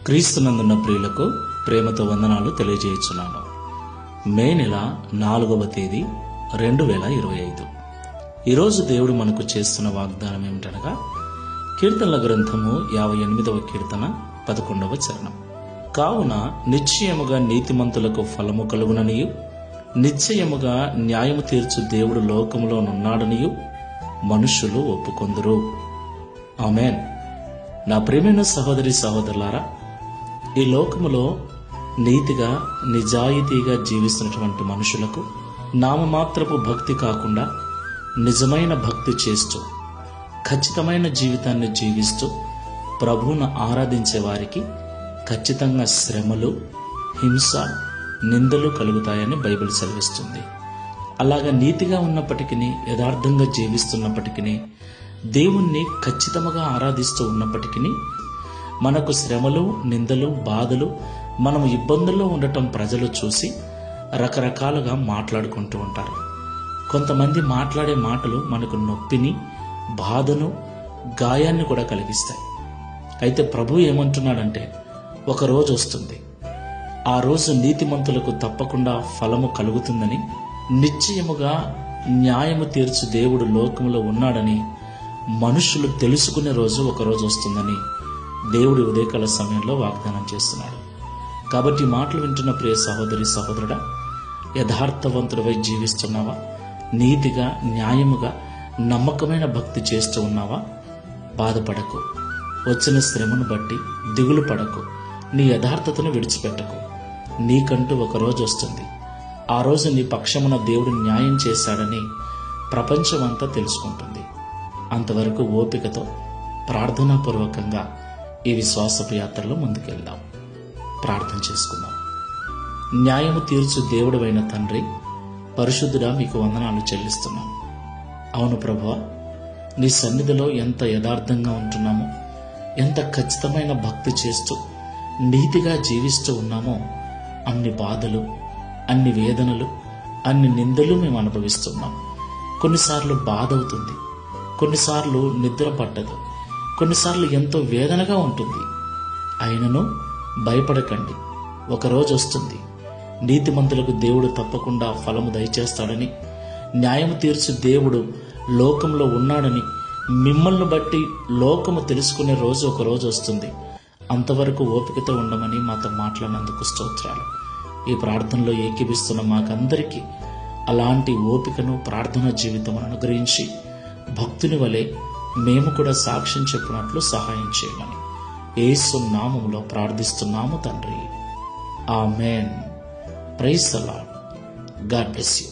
క్రీస్తునందున్న ప్రియులకు ప్రేమతో వందనాలు తెలియజేయుచున్నాను. మే నెల 4వ తేదీ 2025. ఈరోజు దేవుడు మనకు చేస్తున్న వాగ్దానం ఏమిటనగా కీర్తనల గ్రంథము 58వ కీర్తన 11వ చరణం. కావున నిశ్చయముగా నీతిమంతులకు ఫలము కలుగుననియు నిశ్చయముగా న్యాయము తీర్చు దేవుడు లోకములోనున్నాడనియు మనుష్యులు ఒప్పుకొందురు. ఆమేన్. నా ప్రియమైన సహోదరి సహోదరులారా, ఈ లోకములో నీతిగా నిజాయితీగా జీవిస్తున్నటువంటి మనుషులకు నామమాత్రపు భక్తి కాకుండా నిజమైన భక్తి చేస్తూ ఖచ్చితమైన జీవితాన్ని జీవిస్తూ ప్రభువును ఆరాధించే వారికి ఖచ్చితంగా శ్రమలు, హింస, నిందలు కలుగుతాయని బైబిల్ సెలవిస్తుంది. అలాగా నీతిగా ఉన్నప్పటికీ, యథార్థంగా జీవిస్తున్నప్పటికీ, దేవుణ్ణి ఖచ్చితంగా ఆరాధిస్తూ ఉన్నప్పటికీ మనకు శ్రమలు, నిందలు, బాధలు, మనం ఇబ్బందుల్లో ఉండటం ప్రజలు చూసి రకరకాలుగా మాట్లాడుకుంటూ ఉంటారు. కొంతమంది మాట్లాడే మాటలు మనకు నొప్పిని, బాధను, గాయాన్ని కూడా కలిగిస్తాయి. అయితే ప్రభు ఏమంటున్నాడంటే, ఒక రోజు వస్తుంది, ఆ రోజు నీతిమంతులకు తప్పకుండా ఫలము కలుగుతుందని, నిశ్చయముగా న్యాయము తీర్చు దేవుడు లోకంలో ఉన్నాడని మనుషులు తెలుసుకునే రోజు ఒక రోజు వస్తుందని దేవుడి ఉదయకాల సమయంలో వాగ్దానం చేస్తున్నాడు. కాబట్టి మాటలు వింటున్న ప్రియ సహోదరి సహోదరుడా, యథార్థవంతుడివై జీవిస్తున్నావా? నీతిగా, న్యాయముగా, నమ్మకమైన భక్తి చేస్తూ ఉన్నావా? బాధపడకు. వచ్చిన శ్రమను బట్టి దిగులు పడకు. నీ యథార్థతను విడిచిపెట్టకు. నీకంటూ ఒక రోజు వస్తుంది. ఆ రోజు నీ పక్షమున దేవుడు న్యాయం చేశాడని ప్రపంచమంతా తెలుసుకుంటుంది. అంతవరకు ఓపికతో ప్రార్థనాపూర్వకంగా ఈ విశ్వాసపు యాత్రలో ముందుకెళ్దాం. ప్రార్థన చేసుకుందాం. న్యాయము తీర్చు దేవుడైన తండ్రి, పరిశుద్ధుడా, మీకు వందనాలు చెల్లిస్తున్నాం. అవును ప్రభువా, నీ సన్నిధిలో ఎంత యథార్థంగా ఉంటున్నామో, ఎంత ఖచ్చితమైన భక్తి చేస్తూ నీతిగా జీవిస్తూ ఉన్నామో, అన్ని బాధలు, అన్ని వేదనలు, అన్ని నిందలు మేము అనుభవిస్తున్నాం. కొన్నిసార్లు బాధ అవుతుంది, కొన్నిసార్లు నిద్ర పట్టదు, కొన్నిసార్లు ఎంతో వేదనగా ఉంటుంది. అయినను భయపడకండి, ఒకరోజు వస్తుంది, నీతిమంతులకు దేవుడు తప్పకుండా ఫలము దయచేస్తాడని, న్యాయము తీర్చు దేవుడు లోకంలో ఉన్నాడని మిమ్మల్ని బట్టి లోకము తెలుసుకునే రోజు ఒక రోజు వస్తుంది. అంతవరకు ఓపికతో ఉండమని మాతో మాట్లాడినందుకు స్తోత్రాలు. ఈ ప్రార్థనలో ఏకీభిస్తున్న మాకందరికీ అలాంటి ఓపికను, ప్రార్థనా జీవితం అనుగ్రహించి భక్తుని వలె మేము కూడా సాక్ష్యం చెప్పినట్లు సహాయం చేయమని యేసు నామములో ప్రార్థిస్తున్నాము తండ్రి. ఆమేన్. Praise the lord. God bless you.